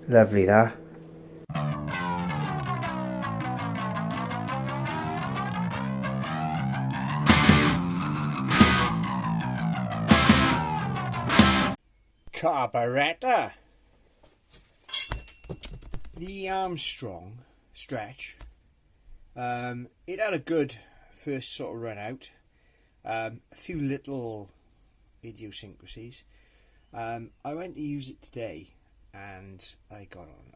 Lovely that. Carburettor. The Armstrong Stretch. It had a good first sort of run out. A few little idiosyncrasies. I went to use it today and I got on.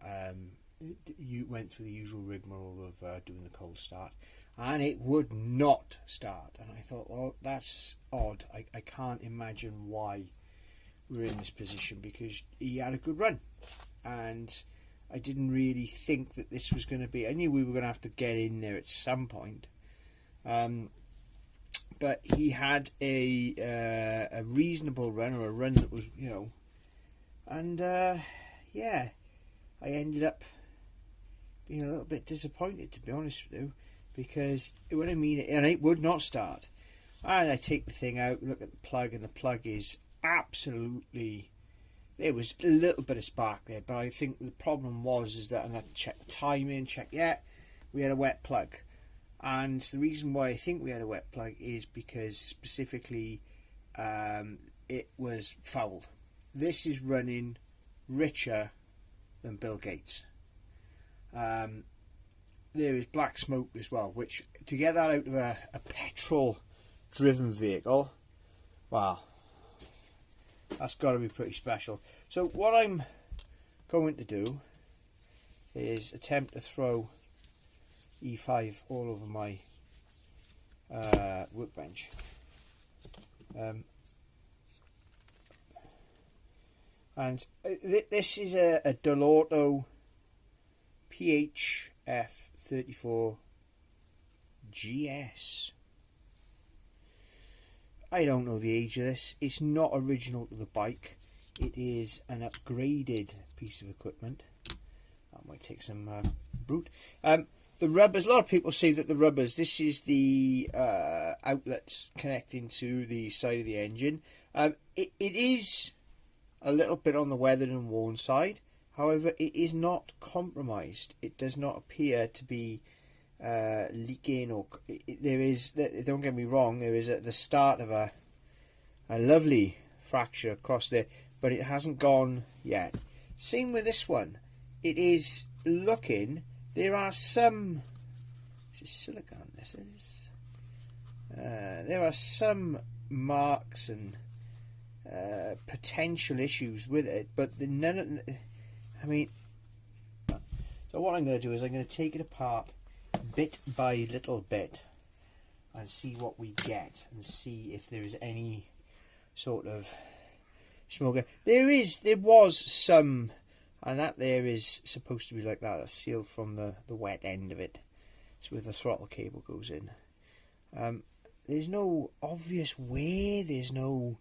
You went through the usual rigmarole of doing the cold start, and it would not start. And I thought, well, that's odd. I can't imagine why we're in this position, because he had a good run, and I didn't really think that this was going to be. I knew we were going to have to get in there at some point, but he had a reasonable run, or a run that was, you know, and yeah, I ended up being a little bit disappointed, to be honest with you, because when I mean it, and it would not start. And I take the thing out, look at the plug, and the plug is absolutely, there was a little bit of spark there, but I think the problem was that I had to check the timing, we had a wet plug. And the reason why I think we had a wet plug is because specifically it was fouled. This is running richer than Bill Gates. There is black smoke as well, which to get that out of a petrol driven vehicle, wow, that's got to be pretty special. So what I'm going to do is attempt to throw E5 all over my workbench. And this is a Dellorto PHF34 GS. I don't know the age of this. It's not original to the bike. It is an upgraded piece of equipment. That might take some brute. The rubbers, a lot of people say that the rubbers, this is the outlets connecting to the side of the engine. It is a little bit on the weathered and worn side. However, it is not compromised. It does not appear to be leaking, or there is, don't get me wrong, there is at the start of a lovely fracture across there, but it hasn't gone yet. Same with this one. It is looking, there are some, this is silicone, this is, there are some marks and potential issues with it, but none of, I mean, so what I'm going to do is I'm going to take it apart bit by little bit and see what we get, and see if there is any sort of smoke. There was some, and that there is supposed to be like that. That's sealed from the wet end of it. It's where the throttle cable goes in. There's no obvious way. There's no.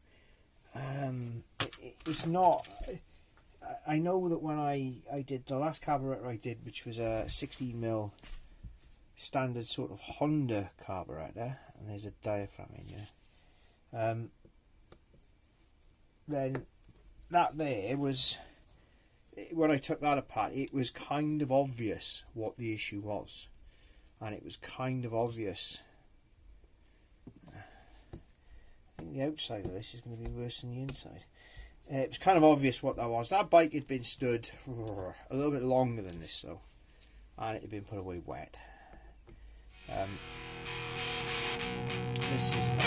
It's not. I know that when I did the last carburetor I did, which was a 16mm standard sort of Honda carburetor, and there's a diaphragm in here. Then that there was, when I took that apart, it was kind of obvious what the issue was, and it was kind of obvious. I think the outside of this is going to be worse than the inside. It was kind of obvious what that was. That bike had been stood a little bit longer than this though, and it had been put away wet. This is not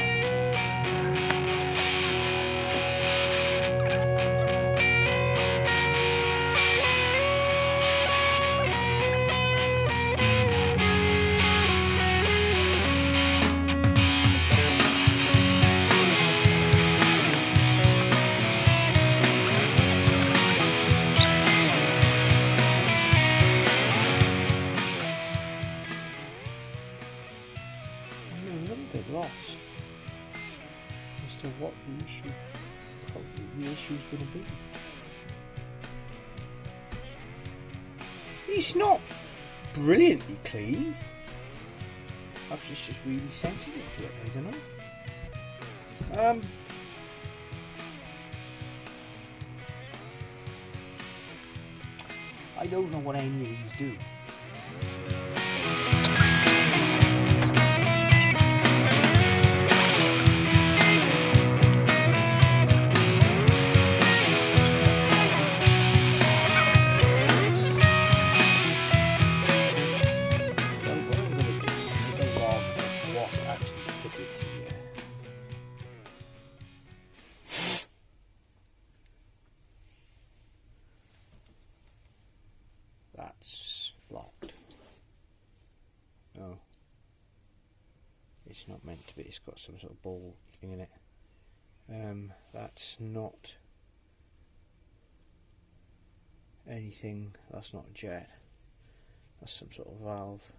lost as to what the issue, probably the issue's going to be. It's not brilliantly clean. Perhaps it's just really sensitive to it. I don't know. I don't know what any of these do. That's locked. No, it's not meant to be. It's got some sort of ball thing in it. That's not anything. That's not a jet. That's some sort of valve.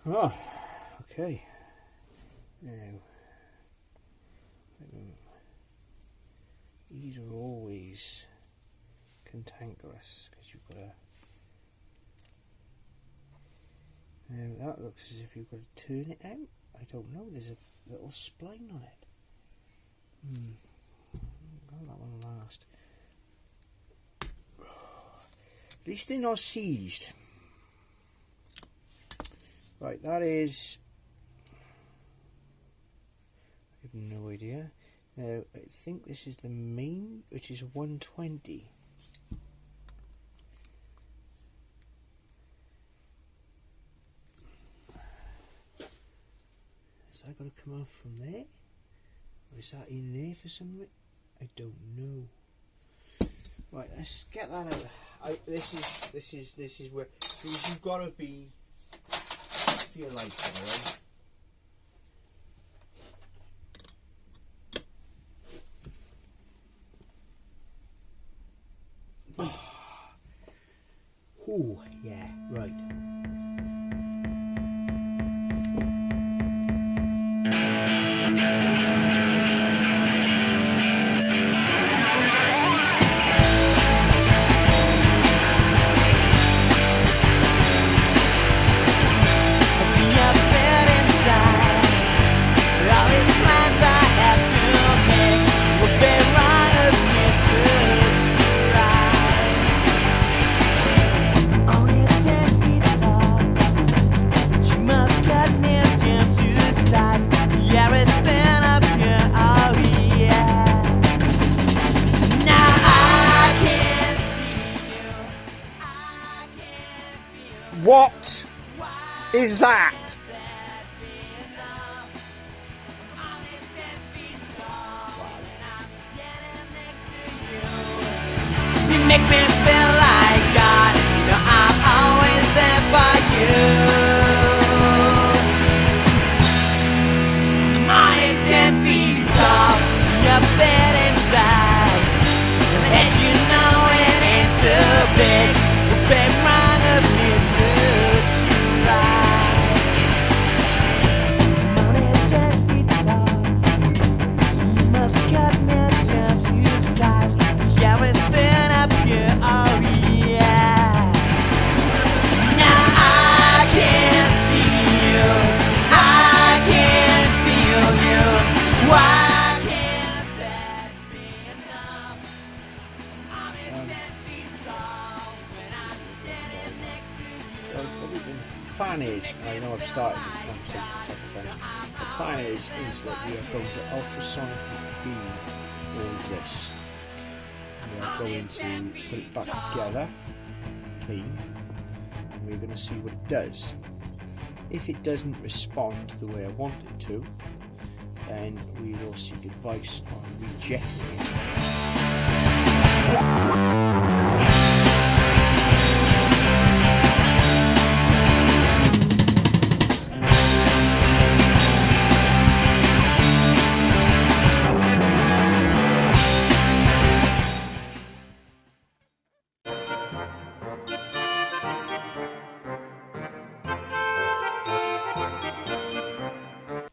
Oh, okay. Now, these are always cantankerous because you've got to. Now that looks as if you've got to turn it out. I don't know. There's a little spline on it. Got that one last. At least they're not seized. Right, that is. I have no idea. Now I think this is the main, which is 120. Is that going to come off from there? Or is that in there for some reason? I don't know. Right, let's get that out. This is where you've got to be for your life, alright? Oh, yeah, right. What is that? You make me feel like God. You know I'm always there for you. I'm only 10 feet tall. Your bed inside. And as you know it ain't too big. We've been wrong of me to try. I'm only 10 feet tall. So you must cut me down to size. Yeah, it's thin up here, oh yeah. Now I can't see you, I can't feel you. Why can't that be enough? I'm 10 feet tall when I'm standing next to you. Well, the plan is, I know I've started this conversation several times, the plan is that we are going to ultrasonically clean all this. We are going to put it back together, clean, and we're going to see what it does. If it doesn't respond the way I want it to, then we will seek advice on rejetting it.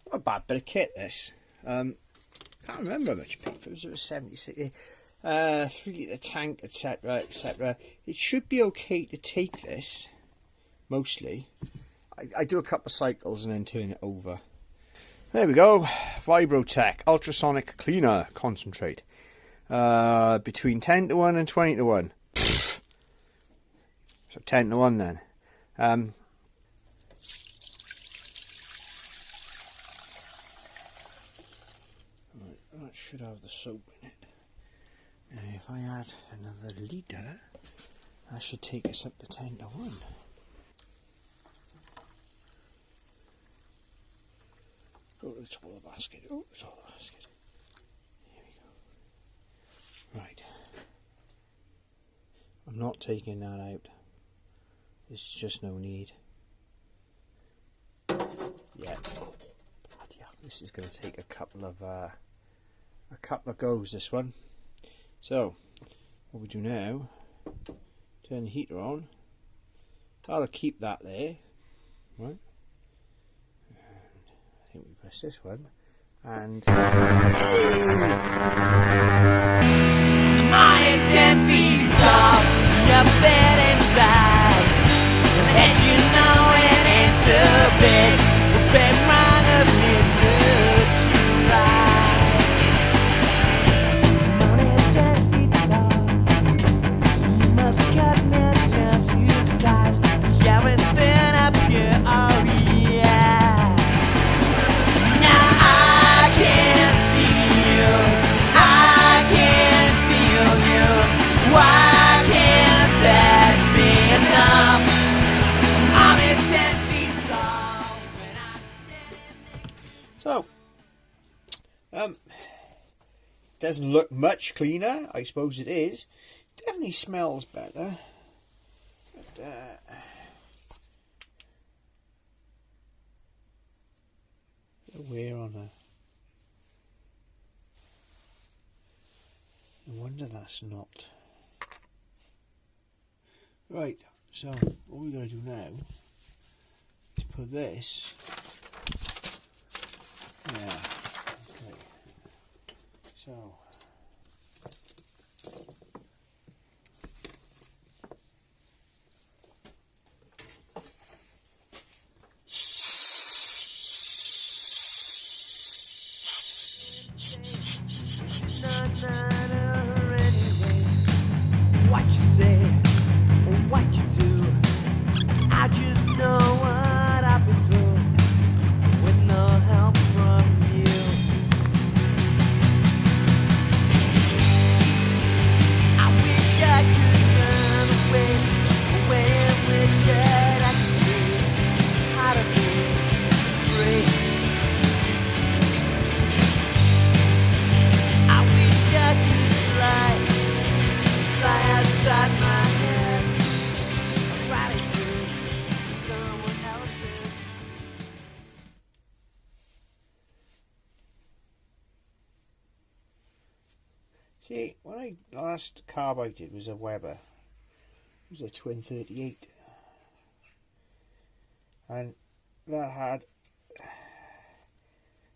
Not a bad bit of kit, this. Can't remember how much it was. It was 76, 3 litre tank, etc, etc. It should be okay to take this, mostly. I do a couple of cycles and then turn it over. There we go. Vibrotech ultrasonic cleaner concentrate. Between 10 to 1 and 20 to 1. So 10 to 1 then. That should have the soap in it. Now if I add another litre, that should take us up to 10 to 1. Go to the top of the basket. Oh, the top of the basket. Here we go. Right. I'm not taking that out. There's just no need. Yeah. This is going to take a couple of goes, this one. So what we do now, turn the heater on. I'll keep that there, right? And I think we press this one, and On it 10 feet tall, you're bed inside. And you know it ain't too big. We've been wrong of me to try. On it 10 feet tall, so you must cut me down to your size. Yeah, we're thin up here, oh yeah. Now I can't see you, I can't feel you. Why can't that be enough? I'm at 10 feet tall when I'm standing. so doesn't look much cleaner. I suppose it is. Definitely smells better. But, wear on her. No wonder that's not. Right, so what we're going to do now is put this. Yeah, okay. So. What you say or what you do, I just know what I've been through with no help from you. I wish I could run away in which I could see how to be free. I wish I could fly outside my head, right into someone else's. See, when I last carb I did was a Weber. It was a twin 38. And that had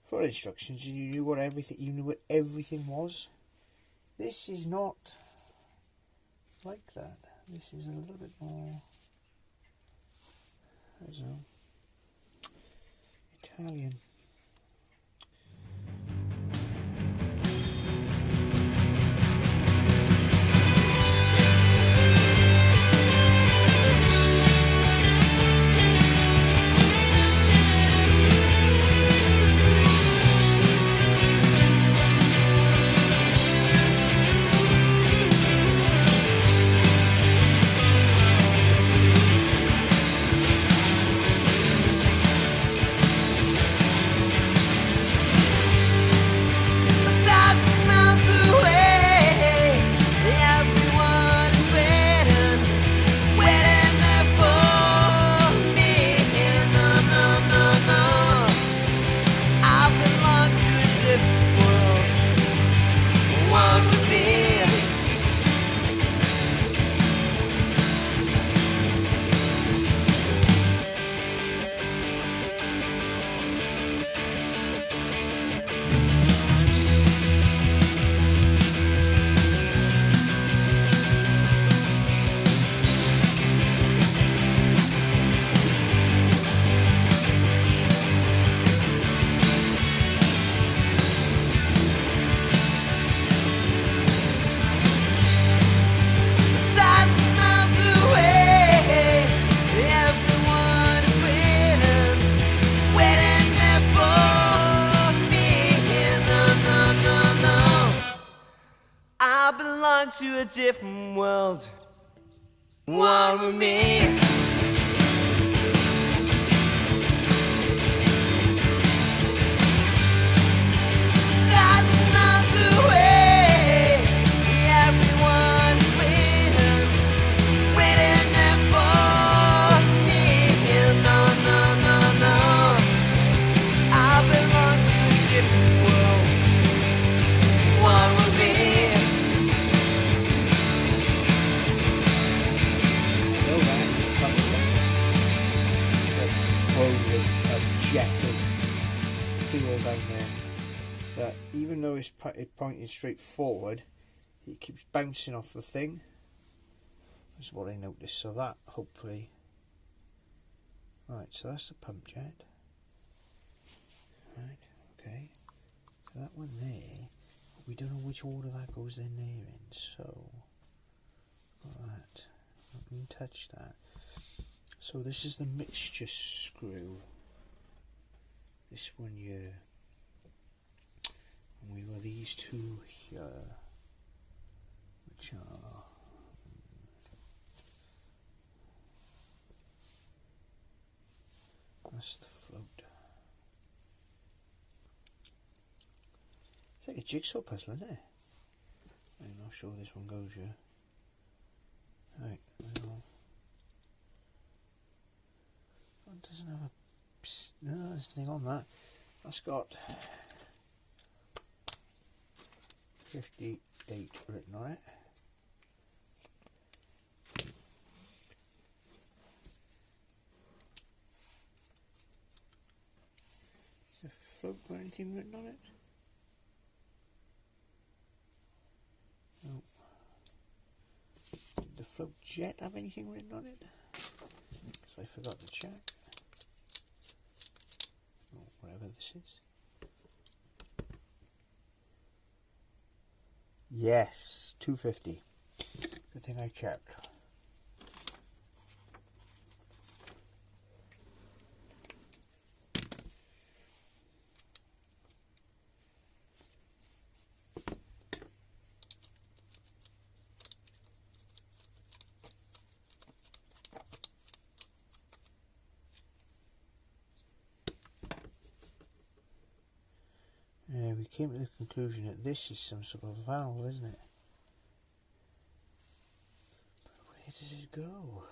full instructions. You knew what everything was. This is not like that. This is a little bit more, I don't know, Italian. different world. One with me. That even though it's pointing straight forward, it keeps bouncing off the thing. That's what I noticed. So that hopefully, right. So that's the pump jet. Right. Okay. So that one there. We don't know which order that goes in there in. So that. Let me touch that. So this is the mixture screw. This one here. And we've got these two here, which are that's the float. It's like a jigsaw puzzle, isn't it? I'm not sure this one goes here. Right, well, it doesn't have a no, there's nothing on that. That's got 58 written on it. Is the float got anything written on it? No. Did the float jet have anything written on it? Because I forgot to check. Or whatever this is. Yes, 250. Good thing I checked. Yeah, we came to the conclusion that this is some sort of valve, isn't it? But where does it go?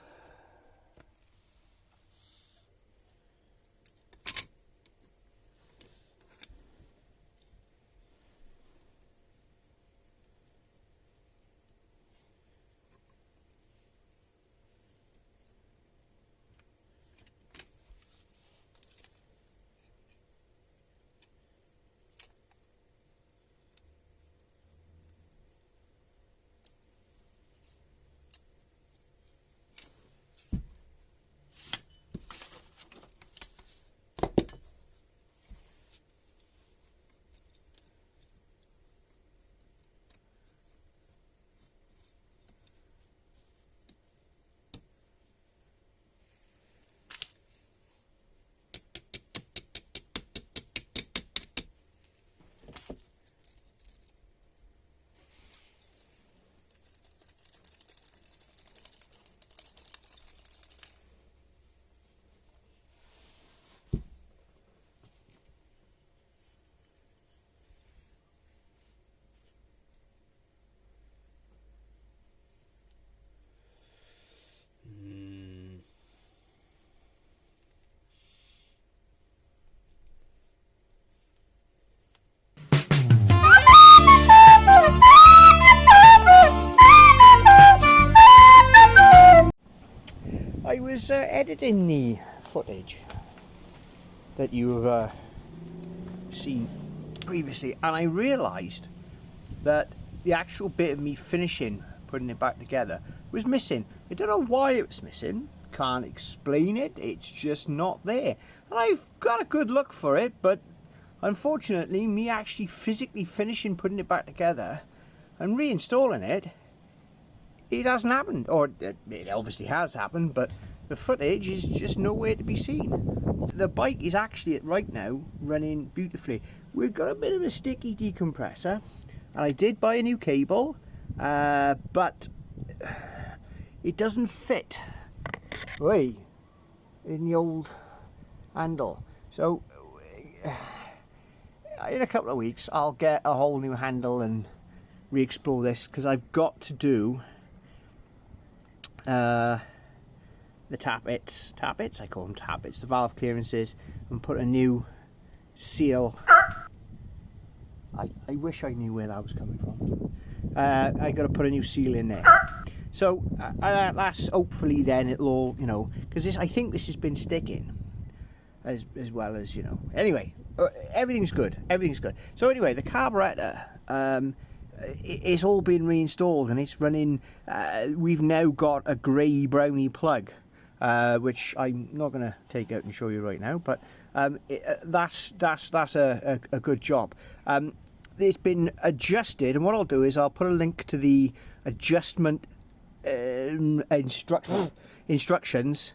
I was editing the footage that you have seen previously, and I realised that the actual bit of me finishing, putting it back together, was missing. I don't know why it was missing, can't explain it, it's just not there. And I've got a good look for it, but unfortunately me actually physically finishing putting it back together and reinstalling it, it hasn't happened. Or it obviously has happened, but the footage is just nowhere to be seen. The bike is actually right now running beautifully. We've got a bit of a sticky decompressor, and I did buy a new cable, but it doesn't fit in the old handle. So in a couple of weeks I'll get a whole new handle and re-explore this, because I've got to do the tappets, I call them tappets, the valve clearances, and put a new seal. I wish I knew where that was coming from. I got to put a new seal in there. So that's hopefully then it'll all, you know, because I think this has been sticking as well as, you know. Anyway, everything's good. Everything's good. So anyway, the carburetor, it's all been reinstalled and it's running. We've now got a grey brownie plug, which I'm not going to take out and show you right now, but that's a good job. It's been adjusted, and what I'll do is I'll put a link to the adjustment instructions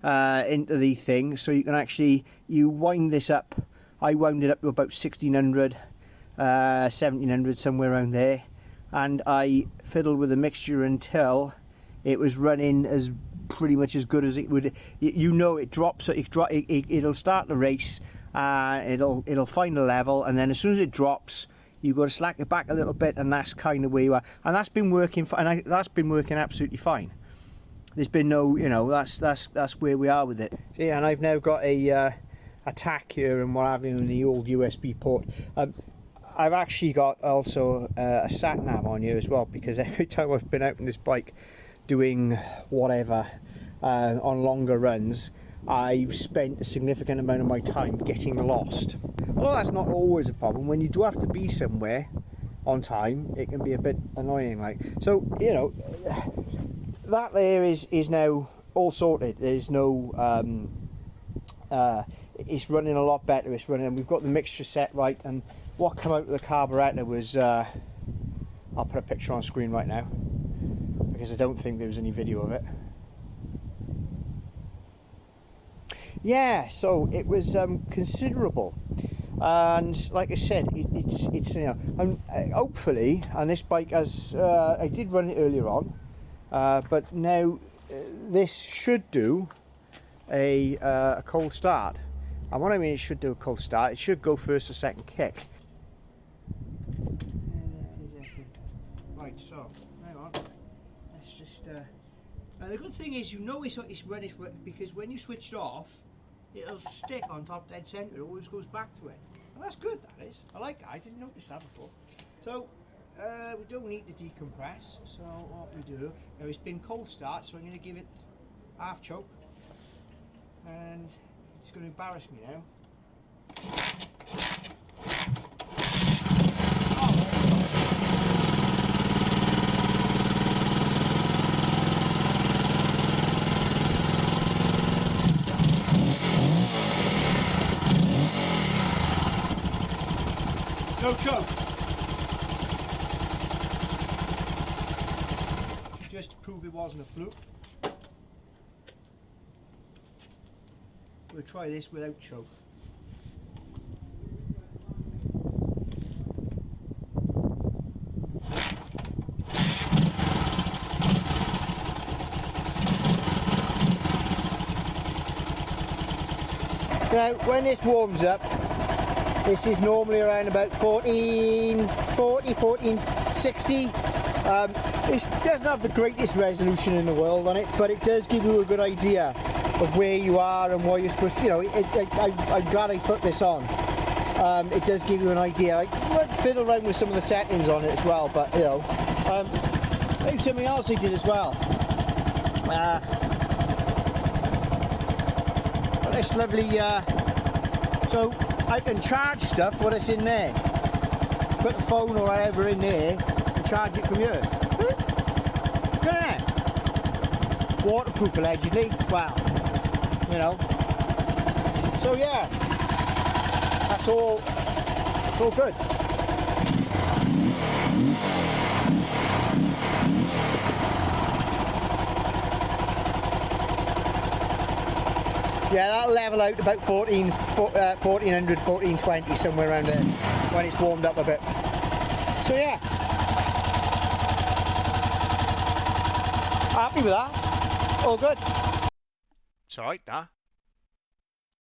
into the thing, so you can actually wind this up. I wound it up to about 1600, 1700, somewhere around there, and I fiddled with the mixture until it was running as pretty much as good as it would. You know, it drops, it'll start the race, it'll find a level, and then as soon as it drops, you've got to slack it back a little bit, and that's kind of where you are. And that's been working, that's been working absolutely fine. There's been no, you know, that's where we are with it. See, and I've now got a tack here and what have you in the old USB port. I've actually got also a sat nav on here as well, because every time I've been out on this bike doing whatever on longer runs, I've spent a significant amount of my time getting lost. Although that's not always a problem. When you do have to be somewhere on time, it can be a bit annoying, like. So, you know, that there is now all sorted. There's no it's running a lot better. It's running, and we've got the mixture set right, and what came out of the carburetor was I'll put a picture on screen right now, because I don't think there was any video of it. Yeah, so it was considerable, and like I said, it's you know, hopefully, and this bike has I did run it earlier on, but now this should do a cold start. And what I mean, it should do a cold start, it should go first or second kick. Right, so hang on, let's just now the good thing is, you know, it's ready for it, because when you switch it off, it'll stick on top dead center. It always goes back to it. And that's good, that is. I like that. I didn't notice that before. So we don't need to decompress. So what we do now, it's been cold start, so I'm going to give it half choke, and it's going to embarrass me now. No choke. Just to prove it wasn't a fluke. We'll try this without choke. Now, when this warms up, this is normally around about 1440, 1460. This doesn't have the greatest resolution in the world on it, but it does give you a good idea of where you are and what you're supposed to, you know, I'm glad I put this on. It does give you an idea. I might fiddle around with some of the settings on it as well, but, you know, maybe something else I did as well. This lovely, so I can charge stuff when it's in there. Put the phone or whatever in there and charge it from here. Look at that. Waterproof allegedly. Wow. You know. So yeah, that's all. It's all good. Yeah, that'll level out about 1400, 1420, somewhere around there, when it's warmed up a bit. So yeah. happy with that. All good. It's alright, that.